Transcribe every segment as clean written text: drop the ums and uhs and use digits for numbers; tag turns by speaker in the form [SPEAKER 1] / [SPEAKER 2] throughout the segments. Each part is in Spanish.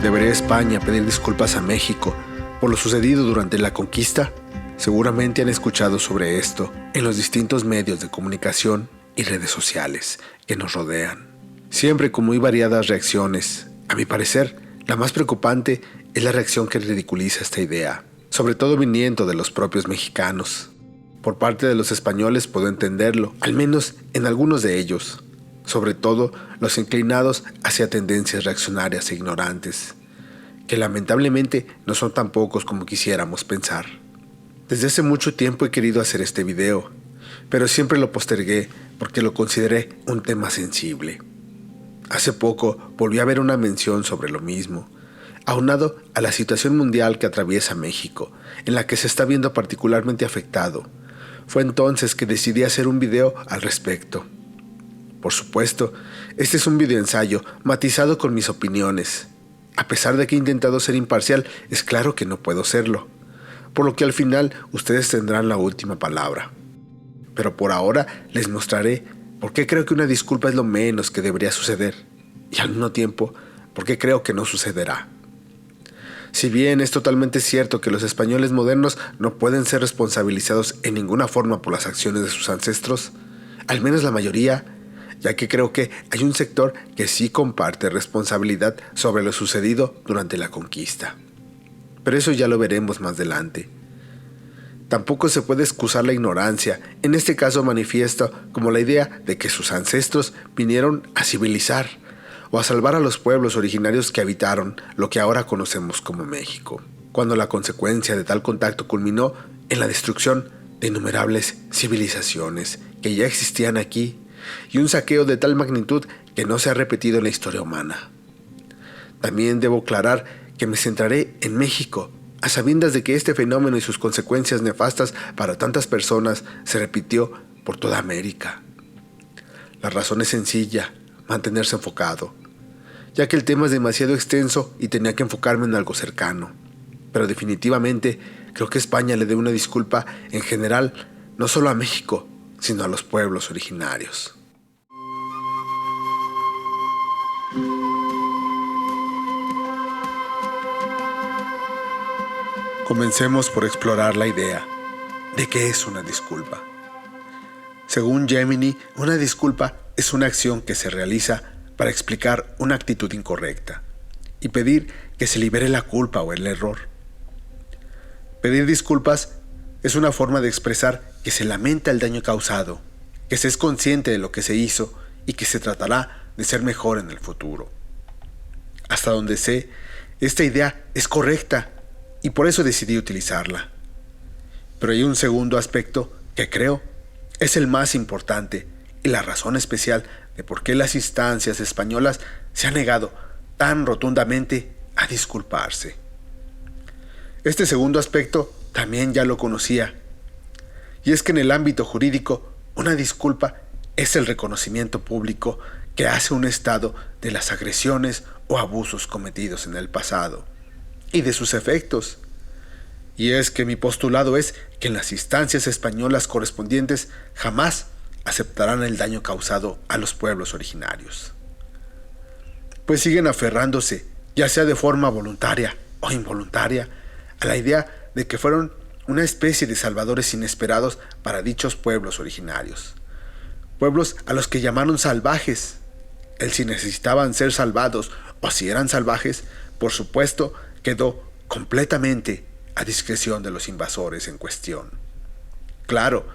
[SPEAKER 1] ¿Debería España pedir disculpas a México por lo sucedido durante la conquista? Seguramente han escuchado sobre esto en los distintos medios de comunicación y redes sociales que nos rodean. Siempre con muy variadas reacciones. A mi parecer, la más preocupante es la reacción que ridiculiza esta idea, sobre todo viniendo de los propios mexicanos. Por parte de los españoles puedo entenderlo, al menos en algunos de ellos, sobre todo los inclinados hacia tendencias reaccionarias e ignorantes, que lamentablemente no son tan pocos como quisiéramos pensar. Desde hace mucho tiempo he querido hacer este video, pero siempre lo postergué porque lo consideré un tema sensible. Hace poco volví a ver una mención sobre lo mismo, aunado a la situación mundial que atraviesa México, en la que se está viendo particularmente afectado. Fue entonces que decidí hacer un video al respecto. Por supuesto, este es un videoensayo matizado con mis opiniones. A pesar de que he intentado ser imparcial, es claro que no puedo serlo, por lo que al final ustedes tendrán la última palabra. Pero por ahora les mostraré por qué creo que una disculpa es lo menos que debería suceder, y al mismo tiempo, por qué creo que no sucederá. Si bien es totalmente cierto que los españoles modernos no pueden ser responsabilizados en ninguna forma por las acciones de sus ancestros, al menos la mayoría, ya que creo que hay un sector que sí comparte responsabilidad sobre lo sucedido durante la conquista. Pero eso ya lo veremos más adelante. Tampoco se puede excusar la ignorancia, en este caso manifiesto como la idea de que sus ancestros vinieron a civilizar o a salvar a los pueblos originarios que habitaron lo que ahora conocemos como México, cuando la consecuencia de tal contacto culminó en la destrucción de innumerables civilizaciones que ya existían aquí y un saqueo de tal magnitud que no se ha repetido en la historia humana. También debo aclarar que me centraré en México, a sabiendas de que este fenómeno y sus consecuencias nefastas para tantas personas se repitió por toda América. La razón es sencilla: mantenerse enfocado, ya que el tema es demasiado extenso y tenía que enfocarme en algo cercano. Pero definitivamente creo que España le dé una disculpa en general, no solo a México, sino a los pueblos originarios. Comencemos por explorar la idea de qué es una disculpa. Según Gemini, una disculpa es una acción que se realiza para explicar una actitud incorrecta y pedir que se libere la culpa o el error. Pedir disculpas es una forma de expresar que se lamenta el daño causado, que se es consciente de lo que se hizo y que se tratará de ser mejor en el futuro. Hasta donde sé, esta idea es correcta y por eso decidí utilizarla. Pero hay un segundo aspecto que creo es el más importante y la razón especial de por qué las instancias españolas se han negado tan rotundamente a disculparse. Este segundo aspecto también ya lo conocía, y es que en el ámbito jurídico, una disculpa es el reconocimiento público que hace un Estado de las agresiones o abusos cometidos en el pasado y de sus efectos. Y es que mi postulado es que en las instancias españolas correspondientes jamás aceptarán el daño causado a los pueblos originarios, pues siguen aferrándose, ya sea de forma voluntaria o involuntaria, a la idea de que fueron una especie de salvadores inesperados para dichos pueblos originarios, pueblos a los que llamaron salvajes. El si necesitaban ser salvados o si eran salvajes, por supuesto, quedó completamente a discreción de los invasores en cuestión. Claro,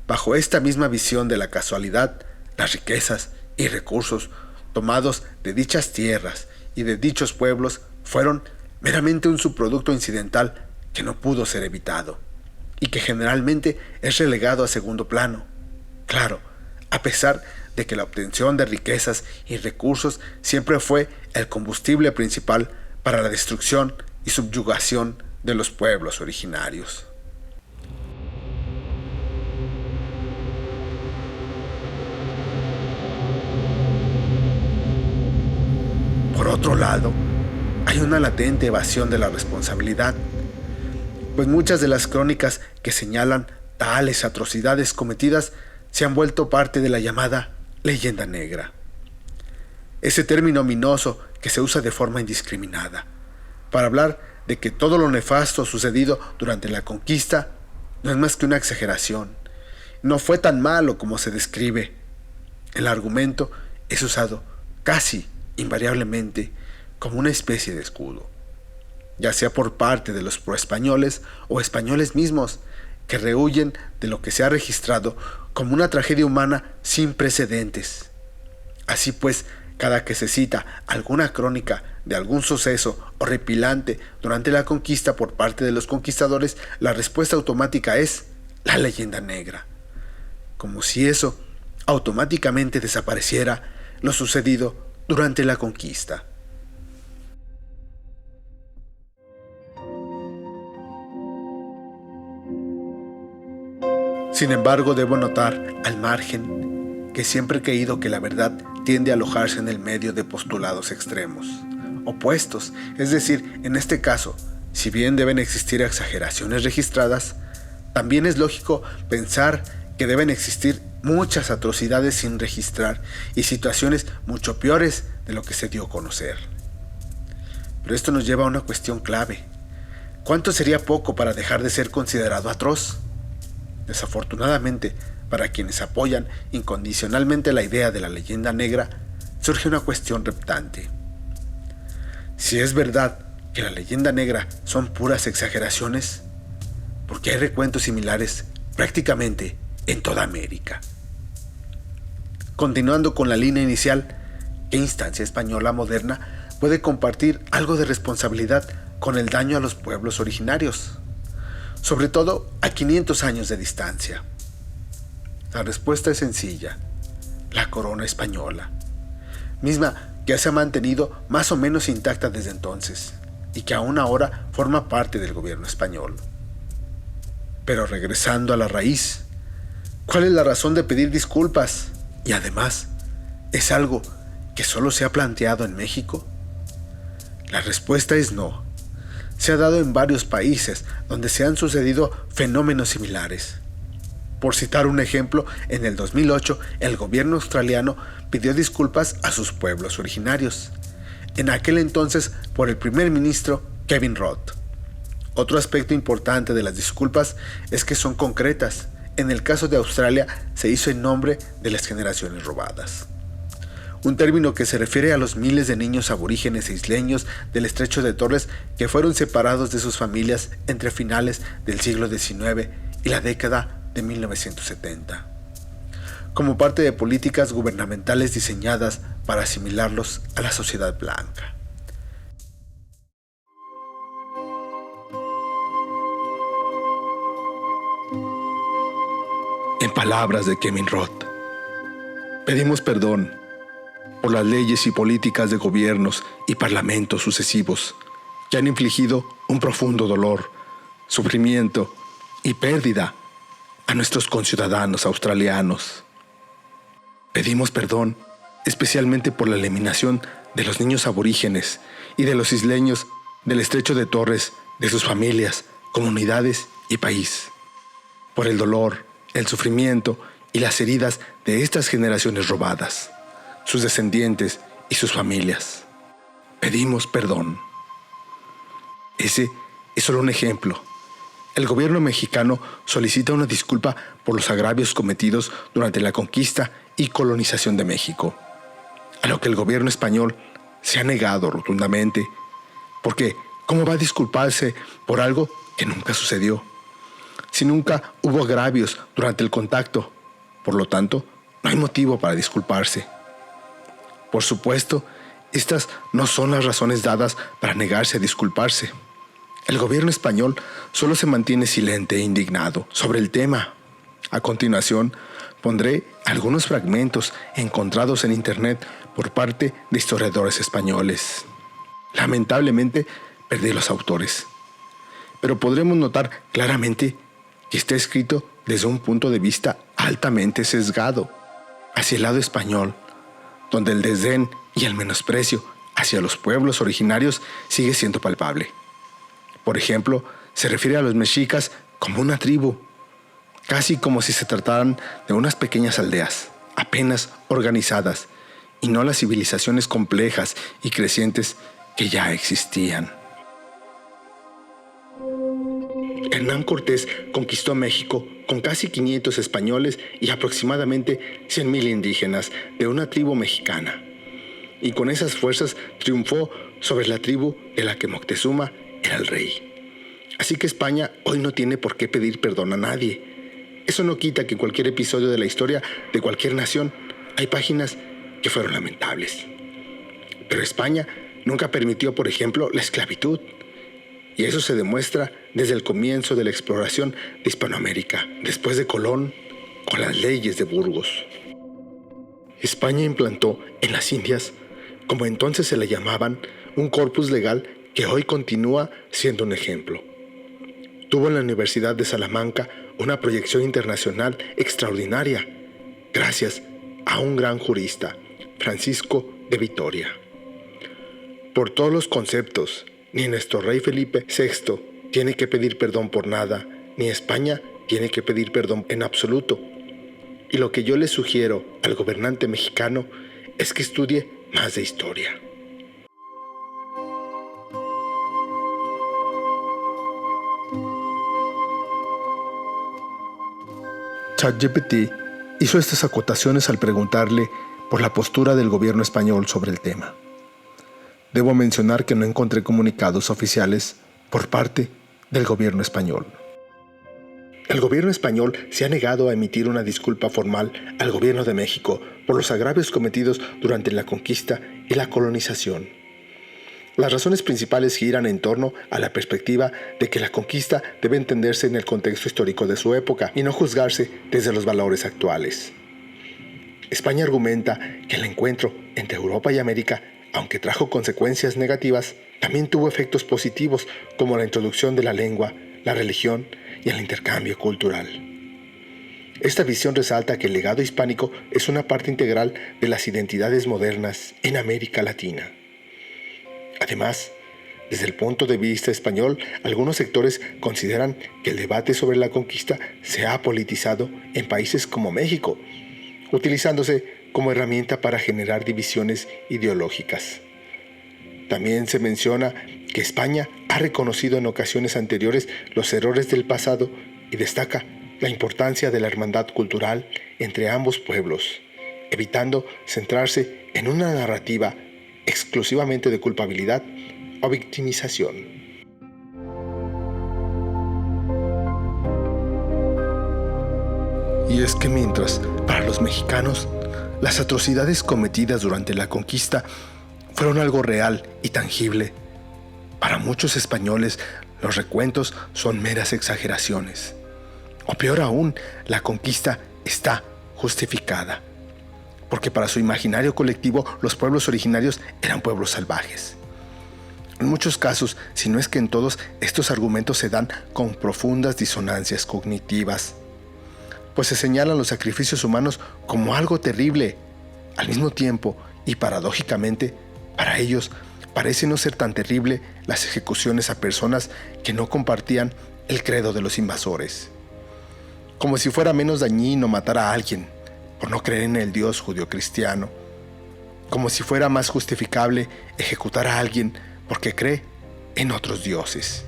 [SPEAKER 1] bajo esta misma visión de la casualidad, las riquezas y recursos tomados de dichas tierras y de dichos pueblos fueron meramente un subproducto incidental que no pudo ser evitado y que generalmente es relegado a segundo plano. Claro, a pesar de que la obtención de riquezas y recursos siempre fue el combustible principal para la destrucción y subyugación de los pueblos originarios. Por otro lado, hay una latente evasión de la responsabilidad, pues muchas de las crónicas que señalan tales atrocidades cometidas se han vuelto parte de la llamada leyenda negra. ese término ominoso que se usa de forma indiscriminada, para hablar de que todo lo nefasto sucedido durante la conquista no es más que una exageración. No fue tan malo como se describe. El argumento es usado casi invariablemente como una especie de escudo, ya sea por parte de los proespañoles o españoles mismos, que rehuyen de lo que se ha registrado como una tragedia humana sin precedentes. Así pues, cada que se cita alguna crónica de algún suceso horripilante durante la conquista por parte de los conquistadores, la respuesta automática es la leyenda negra, como si eso automáticamente desapareciera lo sucedido durante la conquista. Sin embargo, debo notar, al margen, que siempre he creído que la verdad tiende a alojarse en el medio de postulados extremos, opuestos, es decir, en este caso, si bien deben existir exageraciones registradas, también es lógico pensar que deben existir muchas atrocidades sin registrar y situaciones mucho peores de lo que se dio a conocer. Pero esto nos lleva a una cuestión clave. ¿Cuánto sería poco para dejar de ser considerado atroz? Desafortunadamente, para quienes apoyan incondicionalmente la idea de la leyenda negra, surge una cuestión reptante. Si es verdad que la leyenda negra son puras exageraciones, ¿por qué hay recuentos similares prácticamente en toda América? Continuando con la línea inicial, ¿qué instancia española moderna puede compartir algo de responsabilidad con el daño a los pueblos originarios? Sobre todo a 500 años de distancia. La respuesta es sencilla: la corona española, misma que se ha mantenido más o menos intacta desde entonces y que aún ahora forma parte del gobierno español. Pero regresando a la raíz, ¿cuál es la razón de pedir disculpas? Y además, ¿es algo que solo se ha planteado en México? La respuesta es no. Se ha dado en varios países donde se han sucedido fenómenos similares. Por citar un ejemplo, en el 2008 el gobierno australiano pidió disculpas a sus pueblos originarios, en aquel entonces por el primer ministro Kevin Rudd. Otro aspecto importante de las disculpas es que son concretas. En el caso de Australia se hizo en nombre de las generaciones robadas. Un término que se refiere a los miles de niños aborígenes e isleños del estrecho de Torres que fueron separados de sus familias entre finales del siglo XIX y la década de 1970, como parte de políticas gubernamentales diseñadas para asimilarlos a la sociedad blanca. En palabras de Kevin Rudd, pedimos perdón por las leyes y políticas de gobiernos y parlamentos sucesivos que han infligido un profundo dolor, sufrimiento y pérdida a nuestros conciudadanos australianos. Pedimos perdón especialmente por la eliminación de los niños aborígenes y de los isleños del estrecho de Torres, de sus familias, comunidades y país, por el dolor, el sufrimiento y las heridas de estas generaciones robadas, sus descendientes y sus familias. Pedimos perdón. Ese es solo un ejemplo. El gobierno mexicano solicita una disculpa por los agravios cometidos durante la conquista y colonización de México, a lo que el gobierno español se ha negado rotundamente, porque ¿cómo va a disculparse por algo que nunca sucedió? Si nunca hubo agravios durante el contacto, por lo tanto, no hay motivo para disculparse. Por supuesto, estas no son las razones dadas para negarse a disculparse. El gobierno español solo se mantiene silente e indignado sobre el tema. A continuación, pondré algunos fragmentos encontrados en internet por parte de historiadores españoles. Lamentablemente, perdí los autores, pero podremos notar claramente que está escrito desde un punto de vista altamente sesgado hacia el lado español, donde el desdén y el menosprecio hacia los pueblos originarios sigue siendo palpable. Por ejemplo, se refiere a los mexicas como una tribu, casi como si se trataran de unas pequeñas aldeas, apenas organizadas, y no las civilizaciones complejas y crecientes que ya existían. Hernán Cortés conquistó México con casi 500 españoles y aproximadamente 100,000 indígenas de una tribu mexicana. Y con esas fuerzas triunfó sobre la tribu de la que Moctezuma era el rey. Así que España hoy no tiene por qué pedir perdón a nadie. Eso no quita que en cualquier episodio de la historia de cualquier nación hay páginas que fueron lamentables. Pero España nunca permitió, por ejemplo, la esclavitud. Y eso se demuestra desde el comienzo de la exploración de Hispanoamérica, después de Colón, con las leyes de Burgos. España implantó en las Indias, como entonces se le llamaban, un corpus legal que hoy continúa siendo un ejemplo. Tuvo en la Universidad de Salamanca una proyección internacional extraordinaria, gracias a un gran jurista, Francisco de Vitoria. Por todos los conceptos, ni nuestro rey Felipe VI tiene que pedir perdón por nada, ni España tiene que pedir perdón en absoluto. Y lo que yo le sugiero al gobernante mexicano es que estudie más de historia. ChatGPT hizo estas acotaciones al preguntarle por la postura del gobierno español sobre el tema. Debo mencionar que no encontré comunicados oficiales por parte del gobierno español. El gobierno español se ha negado a emitir una disculpa formal al gobierno de México por los agravios cometidos durante la conquista y la colonización. Las razones principales giran en torno a la perspectiva de que la conquista debe entenderse en el contexto histórico de su época y no juzgarse desde los valores actuales. España argumenta que el encuentro entre Europa y América, aunque trajo consecuencias negativas, también tuvo efectos positivos como la introducción de la lengua, la religión y el intercambio cultural. Esta visión resalta que el legado hispánico es una parte integral de las identidades modernas en América Latina. Además, desde el punto de vista español, algunos sectores consideran que el debate sobre la conquista se ha politizado en países como México, utilizándose como herramienta para generar divisiones ideológicas. También se menciona que España ha reconocido en ocasiones anteriores los errores del pasado y destaca la importancia de la hermandad cultural entre ambos pueblos, evitando centrarse en una narrativa exclusivamente de culpabilidad o victimización. Y es que mientras, para los mexicanos, las atrocidades cometidas durante la conquista fueron algo real y tangible, para muchos españoles los recuentos son meras exageraciones. O peor aún, la conquista está justificada, porque para su imaginario colectivo los pueblos originarios eran pueblos salvajes. En muchos casos, si no es que en todos, estos argumentos se dan con profundas disonancias cognitivas, pues se señalan los sacrificios humanos como algo terrible. Al mismo tiempo, y paradójicamente, para ellos parece no ser tan terrible las ejecuciones a personas que no compartían el credo de los invasores. Como si fuera menos dañino matar a alguien por no creer en el Dios judio-cristiano. Como si fuera más justificable ejecutar a alguien porque cree en otros dioses.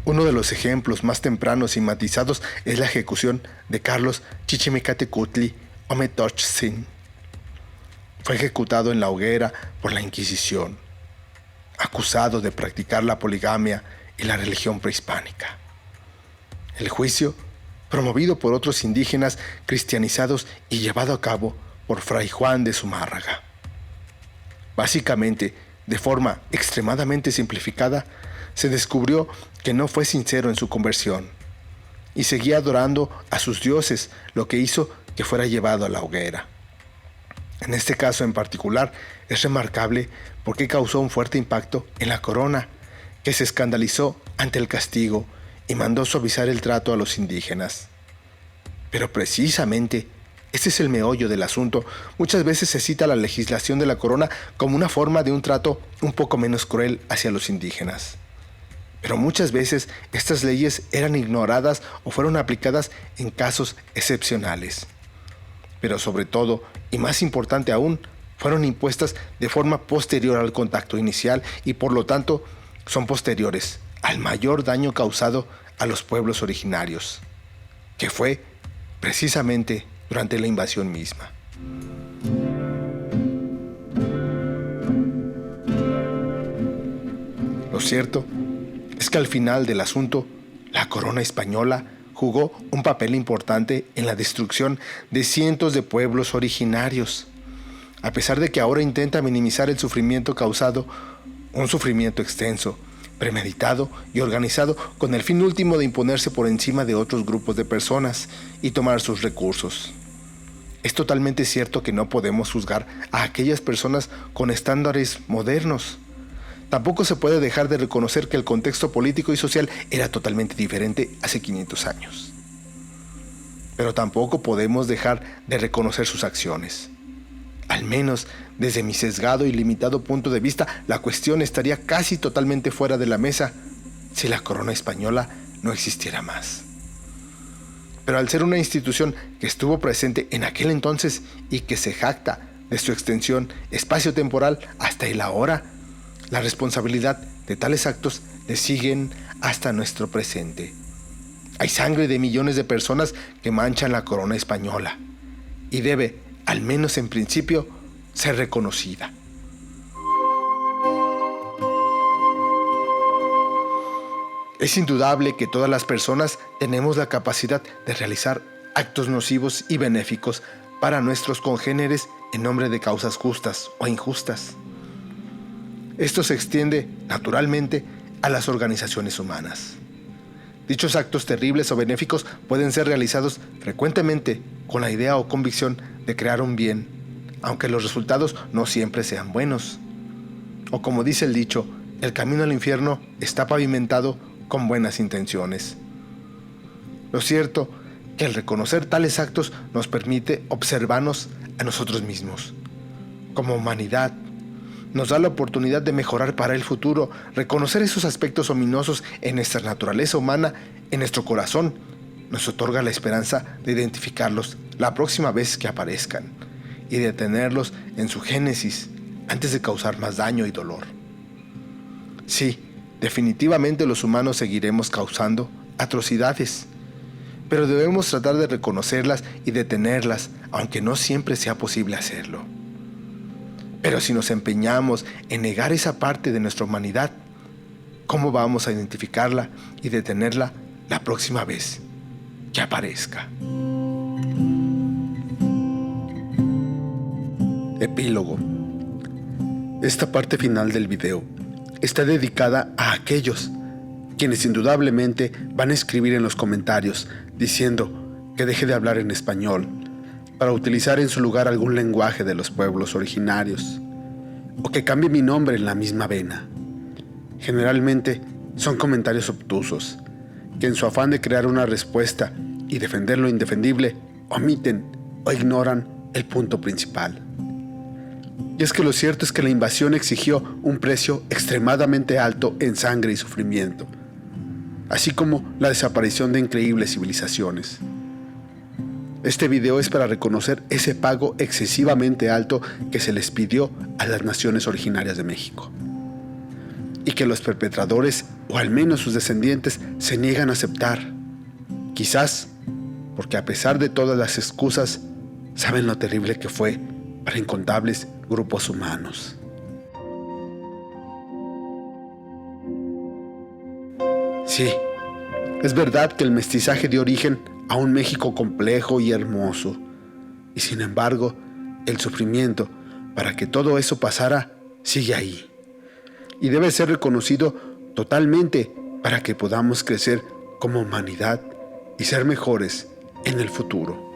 [SPEAKER 1] Uno de los ejemplos más tempranos y matizados es la ejecución de Carlos Chichimecatecutli Ometochtzin. Fue ejecutado en la hoguera por la Inquisición, acusado de practicar la poligamia y la religión prehispánica. El juicio, promovido por otros indígenas cristianizados y llevado a cabo por Fray Juan de Zumárraga. Básicamente, de forma extremadamente simplificada, se descubrió que no fue sincero en su conversión y seguía adorando a sus dioses, lo que hizo que fuera llevado a la hoguera. En este caso en particular es remarcable porque causó un fuerte impacto en la corona, que se escandalizó ante el castigo y mandó suavizar el trato a los indígenas. Pero precisamente este es el meollo del asunto. Muchas veces se cita la legislación de la corona como una forma de un trato un poco menos cruel hacia los indígenas.
[SPEAKER 2] Pero muchas veces estas leyes eran ignoradas o fueron aplicadas en casos excepcionales. Pero sobre todo, y más importante aún, fueron impuestas de forma posterior al contacto inicial y por lo tanto son posteriores al mayor daño causado a los pueblos originarios, que fue precisamente durante la invasión misma. Lo cierto es que al final del asunto, la corona española jugó un papel importante en la destrucción de cientos de pueblos originarios. A pesar de que ahora intenta minimizar el sufrimiento causado, un sufrimiento extenso, premeditado y organizado con el fin último de imponerse por encima de otros grupos de personas y tomar sus recursos. Es totalmente cierto que no podemos juzgar a aquellas personas con estándares modernos. Tampoco se puede dejar de reconocer que el contexto político y social era totalmente diferente hace 500 años. Pero tampoco podemos dejar de reconocer sus acciones. Al menos desde mi sesgado y limitado punto de vista, la cuestión estaría casi totalmente fuera de la mesa si la corona española no existiera más. Pero al ser una institución que estuvo presente en aquel entonces y que se jacta de su extensión espacio-temporal hasta el ahora, la responsabilidad de tales actos le siguen hasta nuestro presente. Hay sangre de millones de personas que manchan la corona española y debe, al menos en principio, ser reconocida. Es indudable que todas las personas tenemos la capacidad de realizar actos nocivos y benéficos para nuestros congéneres en nombre de causas justas o injustas. Esto se extiende, naturalmente, a las organizaciones humanas. Dichos actos terribles o benéficos pueden ser realizados frecuentemente con la idea o convicción de crear un bien, aunque los resultados no siempre sean buenos. O como dice el dicho, el camino al infierno está pavimentado con buenas intenciones. Lo cierto que el reconocer tales actos nos permite observarnos a nosotros mismos. Como humanidad, nos da la oportunidad de mejorar para el futuro, reconocer esos aspectos ominosos en nuestra naturaleza humana, en nuestro corazón, nos otorga la esperanza de identificarlos la próxima vez que aparezcan y de detenerlos en su génesis antes de causar más daño y dolor. Sí, definitivamente los humanos seguiremos causando atrocidades, pero debemos tratar de reconocerlas y detenerlas, aunque no siempre sea posible hacerlo. Pero si nos empeñamos en negar esa parte de nuestra humanidad, ¿cómo vamos a identificarla y detenerla la próxima vez que aparezca?
[SPEAKER 1] Epílogo. Esta parte final del video está dedicada a aquellos quienes indudablemente van a escribir en los comentarios diciendo que deje de hablar en español para utilizar en su lugar algún lenguaje de los pueblos originarios, o que cambie mi nombre en la misma vena. Generalmente son comentarios obtusos, que en su afán de crear una respuesta y defender lo indefendible, omiten o ignoran el punto principal. Y es que lo cierto es que la invasión exigió un precio extremadamente alto en sangre y sufrimiento, así como la desaparición de increíbles civilizaciones. Este video es para reconocer ese pago excesivamente alto que se les pidió a las naciones originarias de México, y que los perpetradores, o al menos sus descendientes, se niegan a aceptar. Quizás porque a pesar de todas las excusas, saben lo terrible que fue para incontables grupos humanos. Sí, es verdad que el mestizaje dio origen a un México complejo y hermoso, y sin embargo, el sufrimiento para que todo eso pasara sigue ahí, y debe ser reconocido totalmente para que podamos crecer como humanidad y ser mejores en el futuro.